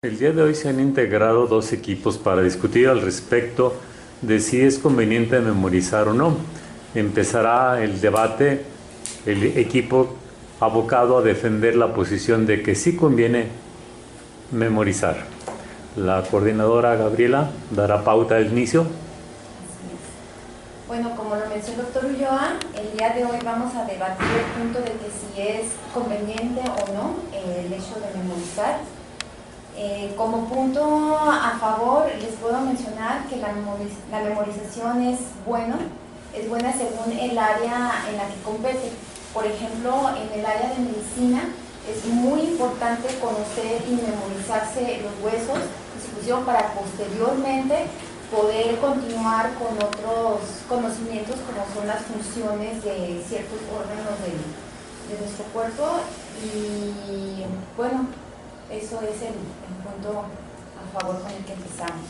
El día de hoy se han integrado dos equipos para discutir al respecto de si es conveniente memorizar o no. Empezará el debate el equipo abocado a defender la posición de que sí conviene memorizar. La coordinadora Gabriela dará pauta al inicio. Bueno, como lo mencionó el doctor Ulloa, el día de hoy vamos a debatir el punto de que si es conveniente o no el hecho de memorizar. Como punto a favor, les puedo mencionar que la memorización es buena según el área en la que compete. Por ejemplo, en el área de medicina es muy importante conocer y memorizarse los huesos de su función para posteriormente poder continuar con otros conocimientos como son las funciones de ciertos órganos de nuestro cuerpo. Y bueno, eso es el punto a favor con el que empezamos.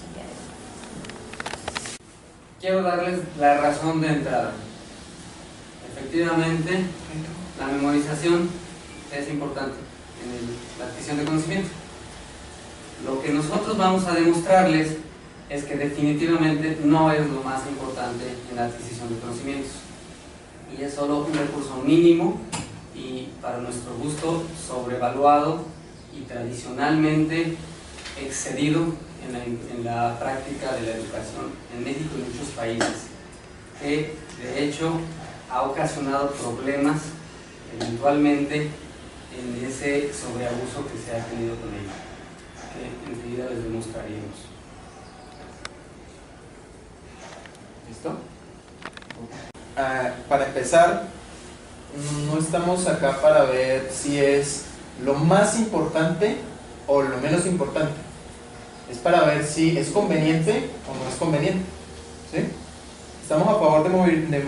Quiero darles la razón de entrada. Efectivamente, la memorización es importante en la adquisición de conocimiento. Lo que nosotros vamos a demostrarles es que definitivamente no es lo más importante en la adquisición de conocimientos. Y es solo un recurso mínimo y, para nuestro gusto, sobrevaluado y tradicionalmente excedido en la práctica de la educación en México y muchos países, que de hecho ha ocasionado problemas eventualmente en ese sobreabuso que se ha tenido con ella, que enseguida les demostraremos. ¿Listo? Para empezar, no estamos acá para ver si es lo más importante o lo menos importante. Es para ver si es conveniente o no es conveniente. ¿Sí? Estamos a favor de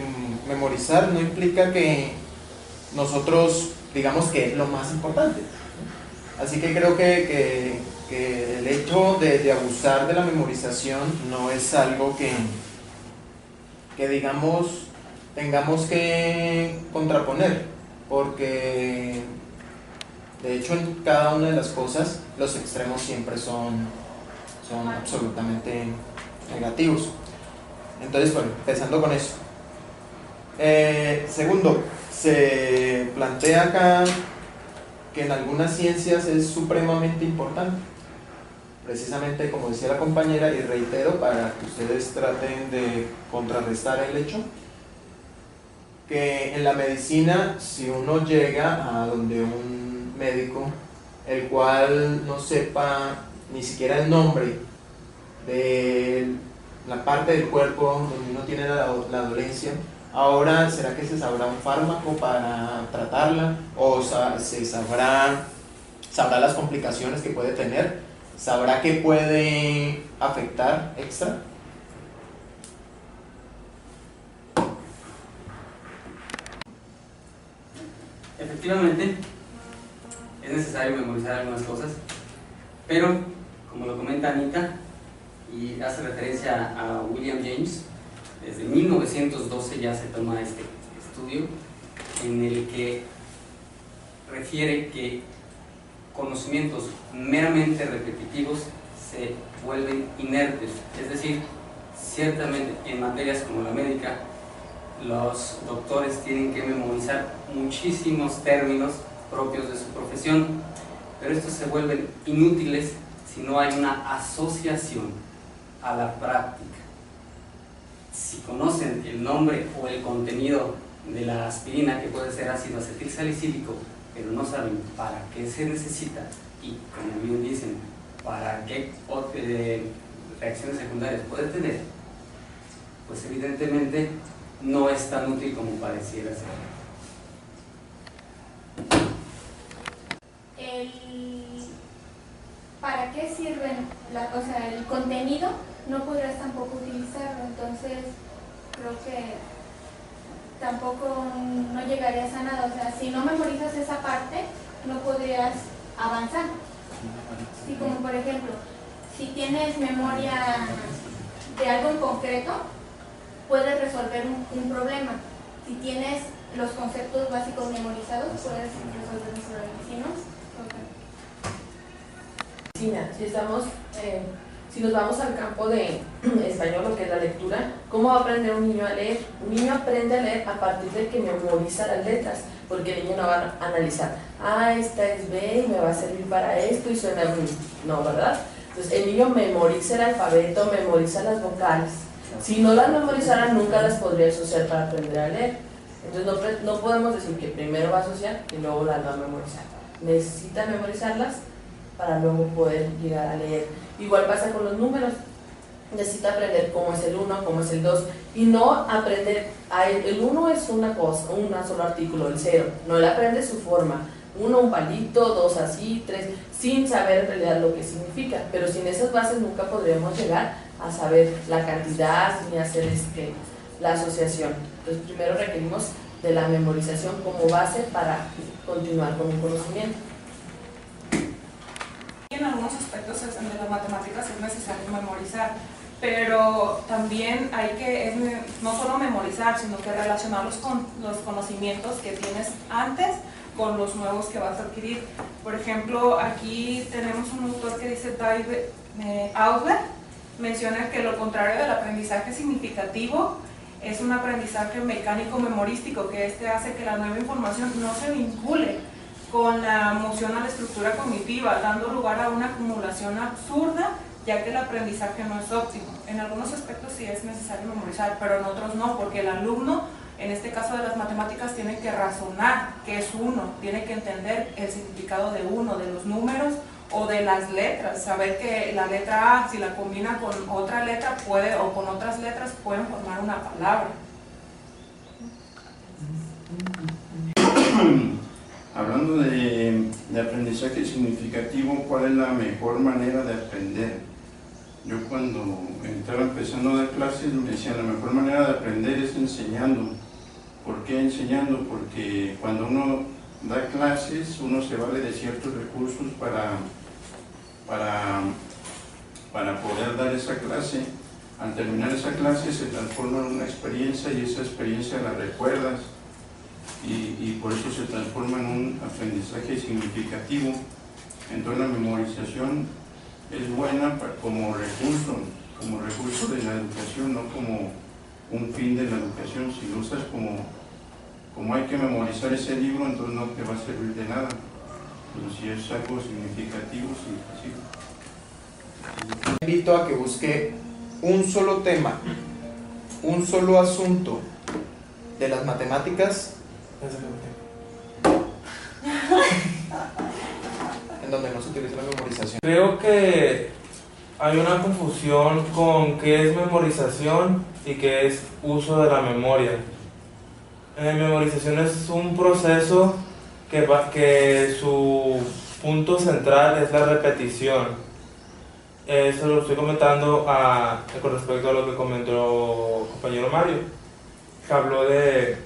memorizar, no implica que nosotros digamos que es lo más importante. Así que creo que el hecho de abusar de la memorización no es algo que digamos tengamos que contraponer, porque de hecho en cada una de las cosas los extremos siempre son absolutamente negativos. Entonces, bueno, empezando con eso. Segundo, se plantea acá que en algunas ciencias es supremamente importante. Precisamente como decía la compañera, y reitero para que ustedes traten de contrarrestar el hecho, que en la medicina, si uno llega a donde un médico, el cual no sepa ni siquiera el nombre de la parte del cuerpo donde uno tiene la dolencia, ahora, ¿será que se sabrá un fármaco para tratarla? ¿O se sabrá las complicaciones que puede tener? ¿Sabrá qué puede afectar extra? Efectivamente, es necesario memorizar algunas cosas, pero, como lo comenta Anita, y hace referencia a William James, desde 1912 ya se toma este estudio en el que refiere que conocimientos meramente repetitivos se vuelven inertes, es decir, ciertamente en materias como la médica, los doctores tienen que memorizar muchísimos términos propios de su profesión, pero estos se vuelven inútiles si no hay una asociación a la práctica. Si conocen el nombre o el contenido de la aspirina, que puede ser ácido acetilsalicílico, pero no saben para qué se necesita y, como bien dicen, para qué reacciones secundarias puede tener, pues evidentemente no es tan útil como pareciera ser. ¿Para qué sirven? El contenido no podrás tampoco utilizarlo, entonces creo que tampoco no llegarías a nada. O sea, si no memorizas esa parte, no podrías avanzar. Sí, como por ejemplo, si tienes memoria de algo en concreto, puedes resolver un problema. Si tienes los conceptos básicos memorizados, puedes resolver un problema. Si no, Cristina, si nos vamos al campo de español, lo que es la lectura, ¿cómo va a aprender un niño a leer? Un niño aprende a leer a partir de que memoriza las letras, porque el niño no va a analizar, esta es B y me va a servir para esto y suena B. No, ¿verdad? Entonces el niño memoriza el alfabeto, memoriza las vocales. Si no las memorizara, nunca las podría asociar para aprender a leer. Entonces no podemos decir que primero va a asociar y luego las va a memorizar. Necesita memorizarlas para luego poder llegar a leer. Igual pasa con los números. Necesita aprender cómo es el 1, cómo es el 2 y no aprender, el 1 es una cosa, un solo artículo, el 0, no le aprende su forma, 1 un palito, 2 así, 3, sin saber en realidad lo que significa, pero sin esas bases nunca podríamos llegar a saber la cantidad ni hacer la asociación. Entonces primero requerimos de la memorización como base para continuar con un conocimiento. En algunos aspectos de las matemáticas es necesario memorizar, pero también hay que no solo memorizar, sino que relacionarlos con los conocimientos que tienes antes con los nuevos que vas a adquirir. Por ejemplo, aquí tenemos un autor que dice David Ausler, menciona que lo contrario del aprendizaje significativo es un aprendizaje mecánico memorístico, que hace que la nueva información no se vincule con la moción a la estructura cognitiva, dando lugar a una acumulación absurda, ya que el aprendizaje no es óptimo. En algunos aspectos sí es necesario memorizar, pero en otros no, porque el alumno, en este caso de las matemáticas, tiene que razonar qué es uno, tiene que entender el significado de uno, de los números o de las letras, saber que la letra A, si la combina con otra letra o con otras letras, pueden formar una palabra. Hablando de aprendizaje significativo, ¿cuál es la mejor manera de aprender? Yo cuando estaba empezando a dar clases me decían, la mejor manera de aprender es enseñando. ¿Por qué enseñando? Porque cuando uno da clases, uno se vale de ciertos recursos para poder dar esa clase. Al terminar esa clase se transforma en una experiencia y esa experiencia la recuerdas. Y por eso se transforma en un aprendizaje significativo. Entonces la memorización es buena como recurso de la educación, no como un fin de la educación. Si lo usas como hay que memorizar ese libro, entonces no te va a servir de nada. Pero si es algo significativo, sí. Invito a que busque un solo tema, un solo asunto de las matemáticas en donde no se utiliza la memorización. Creo que hay una confusión con qué es memorización y qué es uso de la memoria. Memorización es un proceso que su punto central es la repetición. Eso lo estoy comentando con respecto a lo que comentó el compañero Mario, que habló de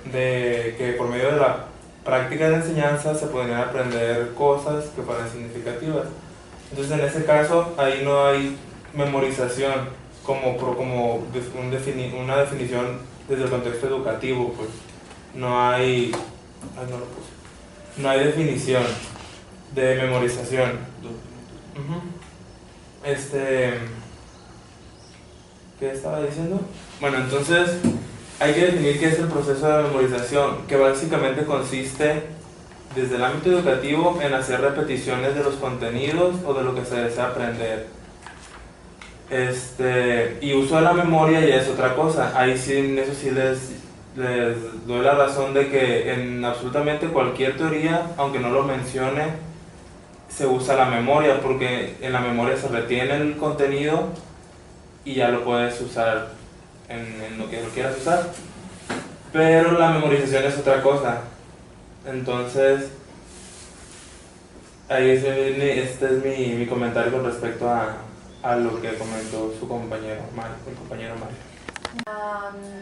que por medio de la práctica de enseñanza se podrían aprender cosas que fueran significativas. Entonces en ese caso ahí no hay memorización como una definición desde el contexto educativo, pues no hay definición de memorización. ¿Qué estaba diciendo? Bueno, entonces hay que definir qué es el proceso de memorización, que básicamente consiste desde el ámbito educativo en hacer repeticiones de los contenidos o de lo que se desea aprender. Y uso de la memoria ya es otra cosa. Ahí sí, en eso sí les doy la razón de que en absolutamente cualquier teoría, aunque no lo mencione, se usa la memoria, porque en la memoria se retiene el contenido y ya lo puedes usar en lo que lo quieras usar. Pero la memorización es otra cosa. Entonces, ahí este es mi comentario con respecto a lo que comentó su compañero Mario.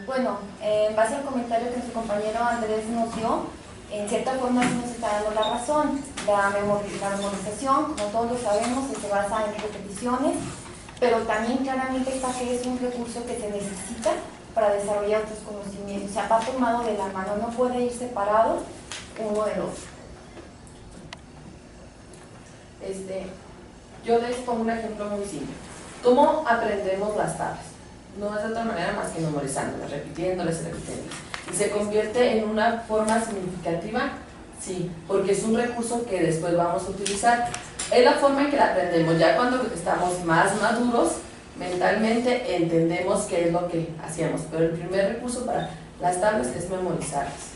Bueno, en base al comentario que su compañero Andrés nos dio, en cierta forma sí nos está dando la razón. La memorización, como todos lo sabemos, se basa en repeticiones, pero también claramente está que es un recurso que se necesita para desarrollar otros conocimientos. O sea, va tomado de la mano, no puede ir separado uno del otro. Yo les pongo un ejemplo muy simple. ¿Cómo aprendemos las tablas? No es de otra manera más que memorizándolas, repitiéndolas y repitiéndolas. ¿Y se convierte en una forma significativa? Sí, porque es un recurso que después vamos a utilizar. Es la forma en que la aprendemos. Ya cuando estamos más maduros, mentalmente entendemos qué es lo que hacíamos. Pero el primer recurso para las tablas es memorizarlas.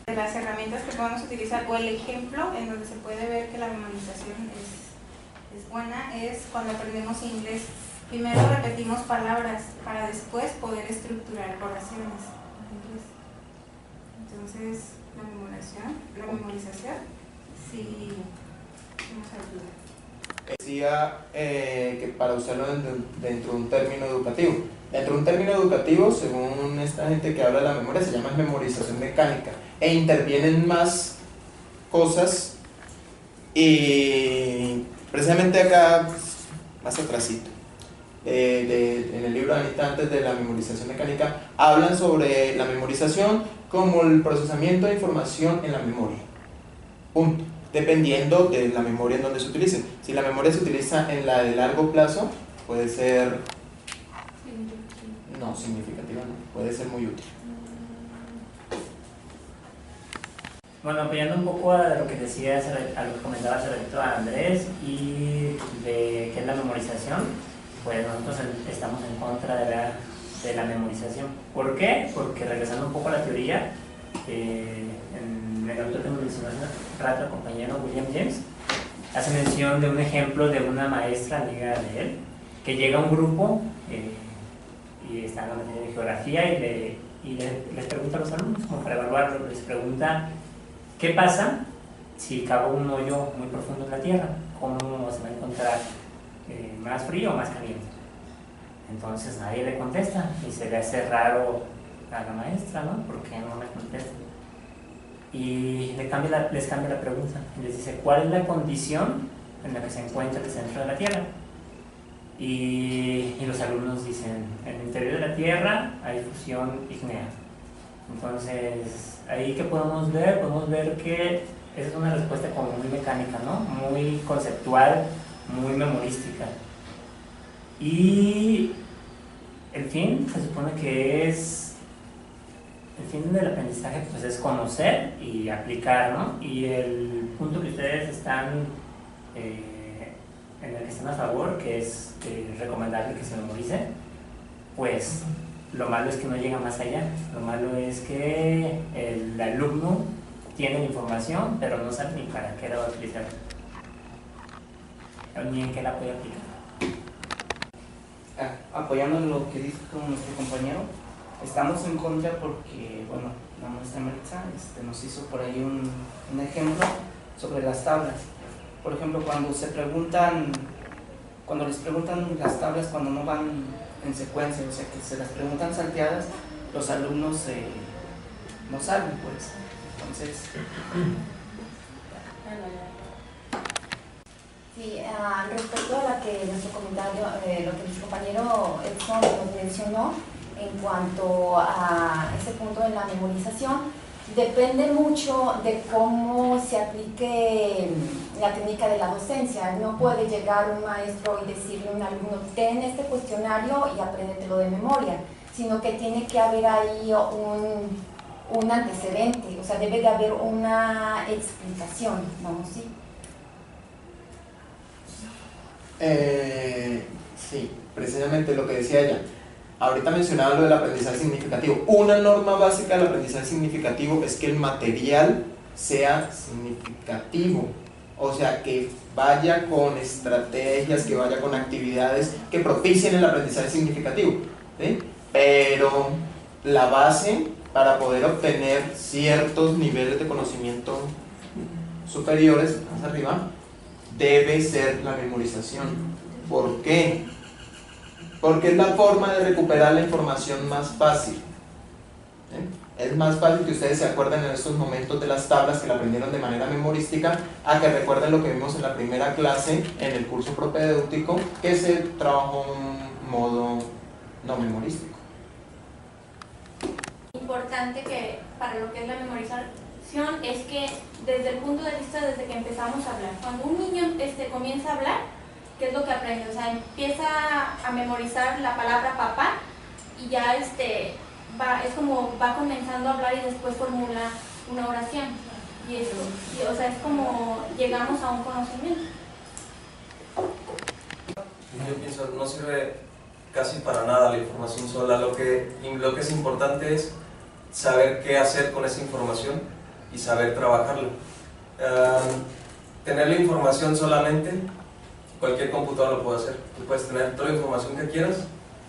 De las herramientas que podemos utilizar, o el ejemplo en donde se puede ver que la memorización es buena, es cuando aprendemos inglés. Primero repetimos palabras para después poder estructurar oraciones. Entonces, la memorización sí nos ayuda. Decía que para usarlo dentro de un término educativo. Dentro de un término educativo, según esta gente que habla de la memoria, se llama memorización mecánica e intervienen más cosas, y precisamente acá, más atrasito, en el libro de Anita, antes de la memorización mecánica, hablan sobre la memorización como el procesamiento de información en la memoria. Punto. Dependiendo de la memoria en donde se utilice. Si la memoria se utiliza en la de largo plazo, puede ser no significativa, no, puede ser muy útil. Bueno, apoyando un poco a lo que decías, a lo que comentabas respecto a Andrés y de qué es la memorización, pues nosotros estamos en contra de la memorización. ¿Por qué? Porque regresando un poco a la teoría, en el autor que nos mencionó hace rato, el compañero William James, hace mención de un ejemplo de una maestra amiga de él, que llega a un grupo y está en la materia de geografía y les pregunta a los alumnos, como para evaluarlo, les pregunta ¿qué pasa si cavo un hoyo muy profundo en la tierra? ¿Cómo se va a encontrar? ¿Más frío o más caliente? Entonces nadie le contesta y se le hace raro a la maestra, ¿no? ¿Por qué no le contesta? Y les cambia la pregunta y les dice ¿cuál es la condición en la que se encuentra el centro de la tierra? Y los alumnos dicen en el interior de la tierra hay fusión ígnea. Entonces ahí que podemos ver que esa es una respuesta como muy mecánica, ¿no? Muy conceptual, muy memorística. Y el fin se supone que es, el fin del aprendizaje pues es conocer y aplicar, ¿no? Y el punto que ustedes están, en el que están a favor, que es recomendable que se memorice, pues lo malo es que no llega más allá. Lo malo es que el alumno tiene la información, pero no sabe ni para qué la va a utilizar, ni en qué la puede aplicar. Apoyando lo que dijo nuestro compañero, estamos en contra porque, bueno, la maestra Maritza nos hizo por ahí un ejemplo sobre las tablas. Por ejemplo, cuando les preguntan las tablas cuando no van en secuencia, o sea que se las preguntan salteadas, los alumnos no saben, pues. Entonces sí, respecto a lo que nuestro comentario, lo que nuestro compañero Edson nos mencionó en cuanto a ese punto de la memorización, depende mucho de cómo se aplique la técnica de la docencia. No puede llegar un maestro y decirle a un alumno, ten este cuestionario y apréndetelo de memoria, sino que tiene que haber ahí un antecedente, o sea, debe de haber una explicación, vamos, ¿sí? Sí, precisamente lo que decía ella. Ahorita mencionaba lo del aprendizaje significativo. Una norma básica del aprendizaje significativo es que el material sea significativo, o sea, que vaya con estrategias, que vaya con actividades que propicien el aprendizaje significativo, ¿sí? Pero la base para poder obtener ciertos niveles de conocimiento superiores, más arriba, debe ser la memorización. ¿Por qué? Porque es la forma de recuperar la información más fácil. Es más fácil que ustedes se acuerden en estos momentos de las tablas que la aprendieron de manera memorística, a que recuerden lo que vimos en la primera clase en el curso propedéutico, que se trabajó en modo no memorístico. Importante que para lo que es la memorización memorización es que desde el punto de vista desde que empezamos a hablar, cuando un niño comienza a hablar, ¿qué es lo que aprende? O sea, empieza a memorizar la palabra papá y ya es como va comenzando a hablar y después formula una oración. Y eso, o sea, es como llegamos a un conocimiento. Yo pienso, no sirve casi para nada la información sola. Lo que es importante es saber qué hacer con esa información y saber trabajarla. Tener la información solamente, cualquier computadora lo puede hacer. Tú puedes tener toda la información que quieras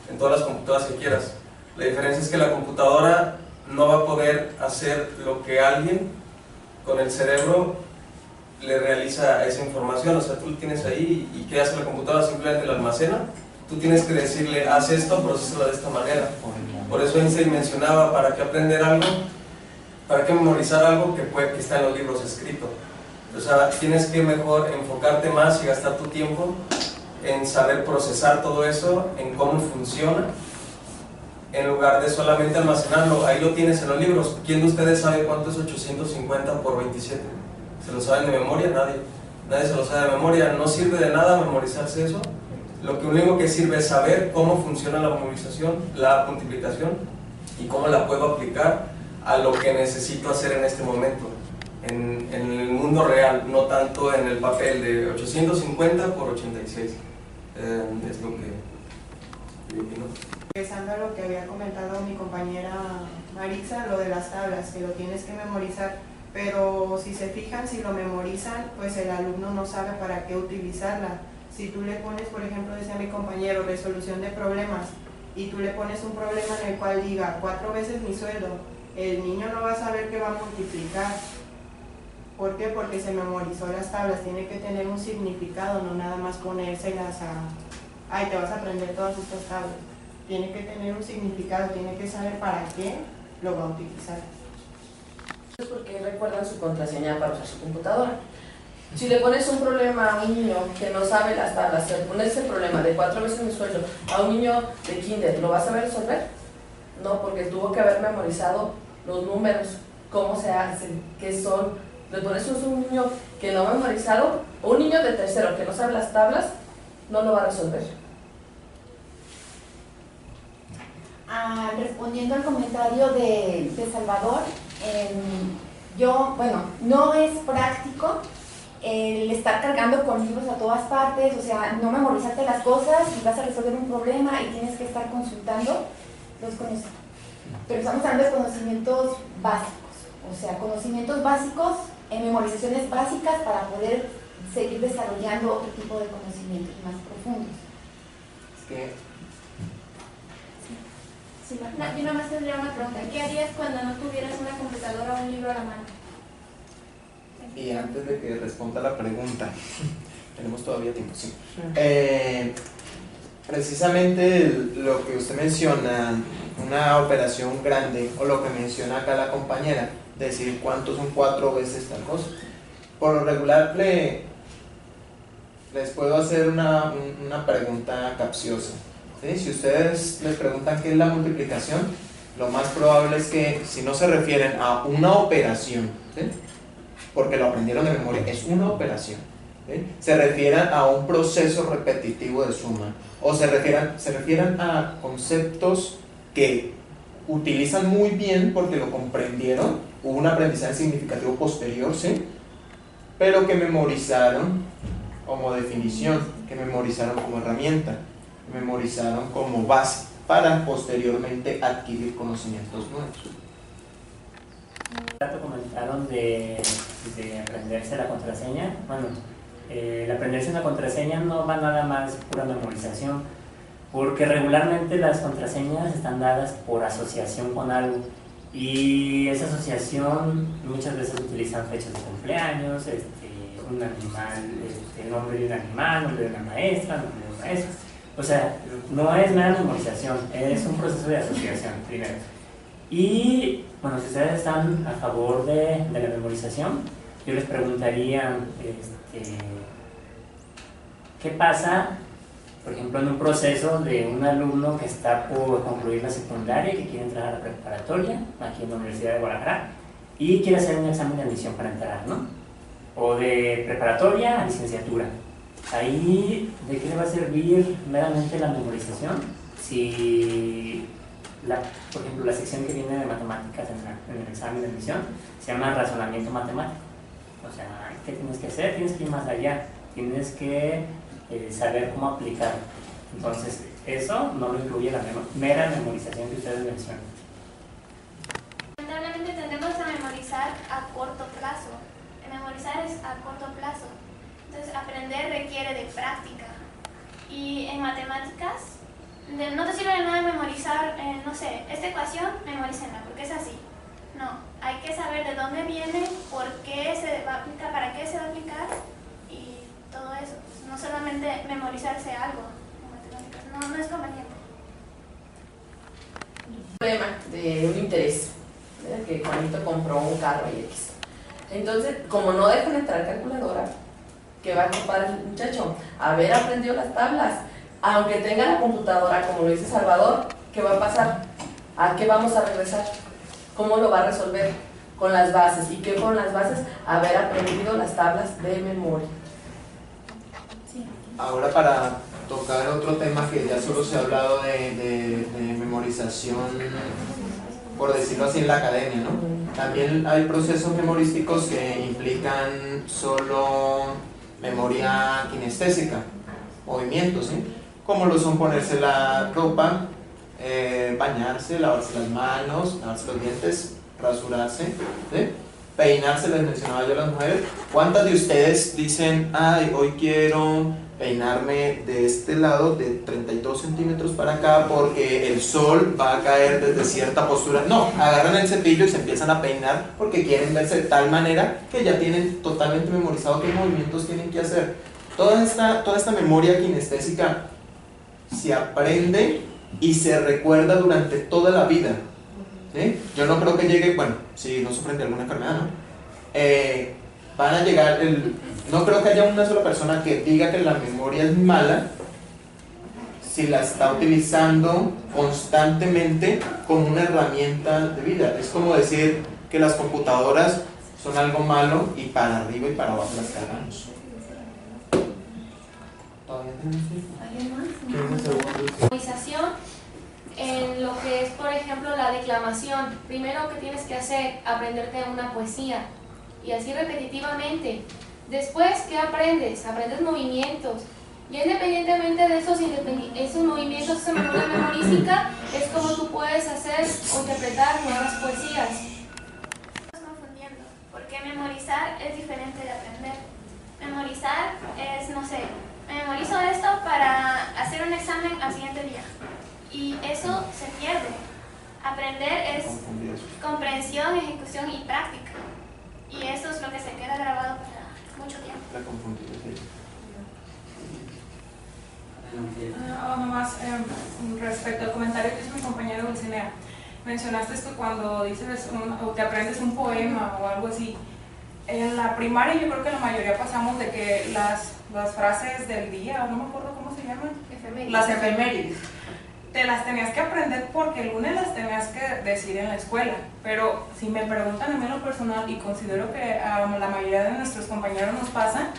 en todas las computadoras que quieras. La diferencia es que la computadora no va a poder hacer lo que alguien con el cerebro le realiza a esa información. O sea, tú lo tienes ahí y ¿qué hace la computadora? Simplemente la almacena. Tú tienes que decirle, haz esto, procésalo de esta manera. Por eso Einstein mencionaba, ¿para qué aprender algo? ¿Para qué memorizar algo que está en los libros escrito? O sea, tienes que mejor enfocarte más y gastar tu tiempo en saber procesar todo eso, en cómo funciona, en lugar de solamente almacenarlo. Ahí lo tienes en los libros. ¿Quién de ustedes sabe cuánto es 850 por 27? ¿Se lo saben de memoria? Nadie. Nadie se lo sabe de memoria. No sirve de nada memorizarse eso. Lo único que sirve es saber cómo funciona la memorización, la multiplicación y cómo la puedo aplicar a lo que necesito hacer en este momento, en el mundo real, no tanto en el papel de 850 por 86. Es lo que yo opino. Regresando a lo que había comentado mi compañera Maritza, lo de las tablas, que lo tienes que memorizar, pero si se fijan, si lo memorizan, pues el alumno no sabe para qué utilizarla. Si tú le pones, por ejemplo, decía mi compañero, resolución de problemas, y tú le pones un problema en el cual diga 4 veces mi sueldo, el niño no va a saber que va a multiplicar. ¿Por qué? Porque se memorizó las tablas. Tiene que tener un significado, no nada más ponérselas ay, te vas a aprender todas estas tablas. Tiene que tener un significado, tiene que saber para qué lo va a utilizar. Es porque recuerdan su contraseña para usar su computadora. Si le pones un problema a un niño que no sabe las tablas, si le pones ese problema de 4 veces mi sueldo a un niño de kinder, ¿lo vas a saber resolver? No, porque tuvo que haber memorizado los números, cómo se hacen, qué son. Le pones eso a un niño que no ha memorizado, o un niño de tercero que no sabe las tablas, no lo va a resolver. Respondiendo al comentario de Salvador, no es práctico el estar cargando con libros a todas partes, o sea, no memorizarte las cosas y vas a resolver un problema y tienes que estar consultando los conocimientos. Pero estamos hablando de conocimientos básicos, o sea, conocimientos básicos en memorizaciones básicas para poder seguir desarrollando otro tipo de conocimientos más profundos. Es que Yo nomás tendría una pregunta. ¿Qué harías cuando no tuvieras una computadora o un libro a la mano? Y antes de que responda la pregunta, tenemos todavía tiempo, sí. Precisamente lo que usted menciona, una operación grande, o lo que menciona acá la compañera, decir cuántos son 4 veces tal cosa. Por lo regular les puedo hacer una pregunta capciosa. ¿Sí? Si ustedes les preguntan qué es la multiplicación, lo más probable es que si no se refieren a una operación, ¿sí? Porque lo aprendieron de memoria, es una operación, ¿sí? Se refieran a un proceso repetitivo de suma, o se refieran a conceptos que utilizan muy bien porque lo comprendieron, hubo un aprendizaje significativo posterior, ¿sí? Pero que memorizaron como definición, que memorizaron como herramienta, memorizaron como base para posteriormente adquirir conocimientos nuevos. Comentaron de aprenderse la contraseña. Bueno, el aprenderse una contraseña no va nada más pura memorización, porque regularmente las contraseñas están dadas por asociación con algo, y esa asociación muchas veces utilizan fechas de cumpleaños, un animal, el nombre de un animal, nombre de una maestra, nombre de un maestro. O sea, no es mera memorización, es un proceso de asociación primero. Y bueno, si ustedes están a favor de la memorización, yo les preguntaría ¿qué pasa, por ejemplo, en un proceso de un alumno que está por concluir la secundaria y que quiere entrar a la preparatoria aquí en la Universidad de Guadalajara, y quiere hacer un examen de admisión para entrar, ¿no? O de preparatoria a licenciatura. Ahí, ¿de qué le va a servir meramente la memorización? Si, por ejemplo, la sección que viene de matemáticas en el examen de admisión se llama razonamiento matemático. O sea, ¿qué tienes que hacer? Tienes que ir más allá, tienes que saber cómo aplicar. Entonces, eso no lo incluye la mera memorización que ustedes mencionan. Lamentablemente tendemos a memorizar a corto plazo. Memorizar es a corto plazo. Entonces, aprender requiere de práctica. Y en matemáticas, no te sirve de nada memorizar, no sé, esta ecuación, memorícenla, porque es así. No, hay que saber de dónde viene, por qué se va a aplicar, para qué se va a aplicar y todo eso. No solamente memorizarse algo en matemáticas, no es conveniente. Un problema de un interés, ¿verdad? Que Juanito compró un carro y X. Entonces, como no dejan entrar calculadora, ¿qué va a ocupar el muchacho? Haber aprendido las tablas. Aunque tenga la computadora, como lo dice Salvador, ¿qué va a pasar? ¿A qué vamos a regresar? ¿Cómo lo va a resolver? Con las bases. ¿Y qué con las bases? Haber aprendido las tablas de memoria. Sí. Ahora, para tocar otro tema que ya solo se ha hablado de memorización, por decirlo así, en la academia, ¿no? También hay procesos memorísticos que implican solo memoria kinestésica, movimientos, ¿sí? Como lo son ponerse la ropa, bañarse, lavarse las manos, lavarse los dientes, rasurarse, ¿sí? Peinarse, les mencionaba yo a las mujeres. ¿Cuántas de ustedes dicen, ay, hoy quiero peinarme de este lado de 32 centímetros para acá porque el sol va a caer desde cierta postura? No, agarran el cepillo y se empiezan a peinar porque quieren verse de tal manera que ya tienen totalmente memorizado qué movimientos tienen que hacer. Toda esta memoria kinestésica se aprende y se recuerda durante toda la vida, ¿sí? Yo no creo que llegue, bueno, si no sufren de alguna enfermedad, ¿no? Van a llegar, no creo que haya una sola persona que diga que la memoria es mala si la está utilizando constantemente como una herramienta de vida. Es como decir que las computadoras son algo malo y para arriba y para abajo las cargamos. Memorización en lo que es, por ejemplo, la declamación. Primero que tienes que hacer, aprenderte una poesía y así repetitivamente. Después, ¿qué aprendes? Aprendes movimientos. Y independientemente de esos movimientos, esa memoria memorística, es como tú puedes hacer o interpretar nuevas poesías. Estamos confundiendo, porque memorizar es diferente de aprender. Memorizar es, no sé, me memorizo esto para hacer un examen al siguiente día. Y eso se pierde. Aprender es comprensión, ejecución y práctica. Y eso es lo que se queda grabado para mucho tiempo. Nomás respecto al comentario que hizo mi compañero Dulcinea, mencionaste que cuando dices o te aprendes un poema o algo así. En la primaria yo creo que la mayoría pasamos de que las frases del día, no me acuerdo cómo se llaman, las efemérides, te las tenías que aprender porque el lunes las tenías que decir en la escuela. Pero si me preguntan a mí en lo personal, y considero que a la mayoría de nuestros compañeros nos pasa,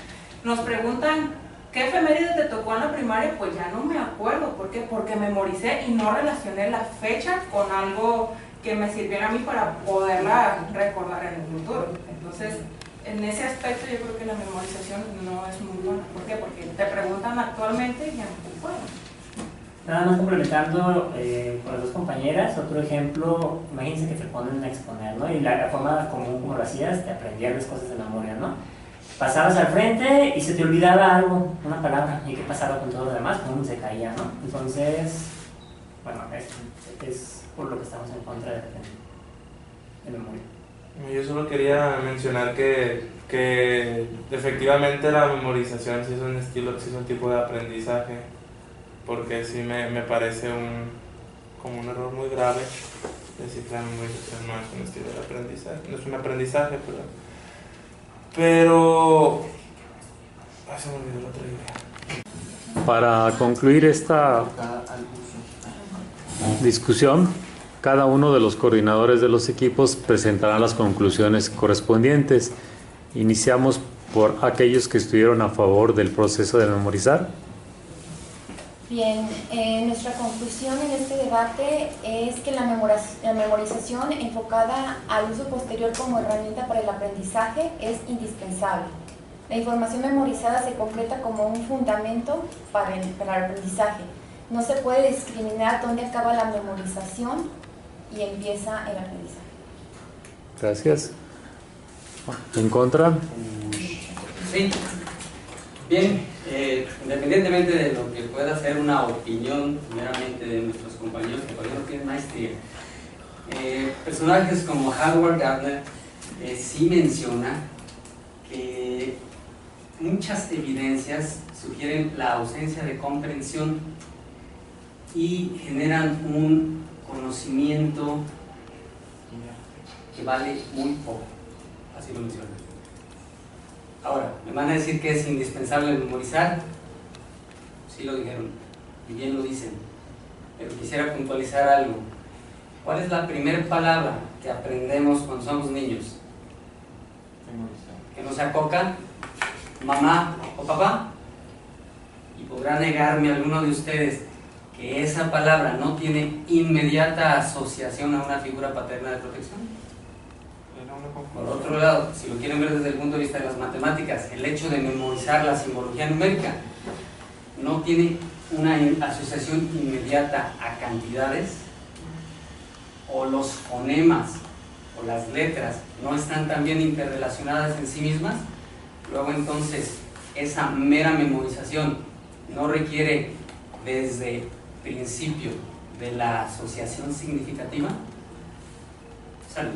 nos preguntan ¿qué efeméride te tocó en la primaria? Pues ya no me acuerdo. ¿Por qué? Porque memoricé y no relacioné la fecha con algo que me sirviera a mí para poderla recordar en el futuro. Entonces, en ese aspecto yo creo que la memorización no es muy buena. ¿Por qué? Porque te preguntan actualmente y ya no te puedo. Nada más complementando con las dos compañeras, otro ejemplo, imagínense que te ponen a exponer, ¿no? Y la forma común como lo hacías, te aprendías las cosas de memoria, ¿no? Pasabas al frente y se te olvidaba algo, una palabra, y qué pasaba con todo lo demás, pum, se caía, ¿no? Entonces, bueno, es por lo que estamos en contra de memoria. Yo solo quería mencionar que efectivamente la memorización sí es un estilo, sí es un tipo de aprendizaje, porque sí me parece como un error muy grave decir que la memorización no es un estilo de aprendizaje, no es un aprendizaje, pero se me olvidó la otra idea. Para concluir esta discusión, Cada uno de los coordinadores de los equipos presentarán las conclusiones correspondientes. Iniciamos por aquellos que estuvieron a favor del proceso de memorizar. Bien, nuestra conclusión en este debate es que la memorización enfocada al uso posterior como herramienta para el aprendizaje es indispensable. La información memorizada se completa como un fundamento para el aprendizaje. No se puede discriminar dónde acaba la memorización y empieza el aprendizaje. Gracias. ¿En contra? Sí. Bien, independientemente de lo que pueda ser una opinión meramente de nuestros compañeros que todavía no tienen maestría, personajes como Howard Gardner sí menciona que muchas evidencias sugieren la ausencia de comprensión y generan un conocimiento que vale muy poco, así lo menciona. Ahora, ¿me van a decir que es indispensable memorizar? Sí lo dijeron, y bien lo dicen, pero quisiera puntualizar algo. ¿Cuál es la primera palabra que aprendemos cuando somos niños? ¿Que no sea coca, mamá o papá? Y podrá negarme alguno de ustedes que esa palabra no tiene inmediata asociación a una figura paterna de protección. Por otro lado, si lo quieren ver desde el punto de vista de las matemáticas, el hecho de memorizar la simbología numérica no tiene una asociación inmediata a cantidades, o los fonemas o las letras no están también interrelacionadas en sí mismas. Luego entonces esa mera memorización no requiere desde principio de la asociación significativa. Salud.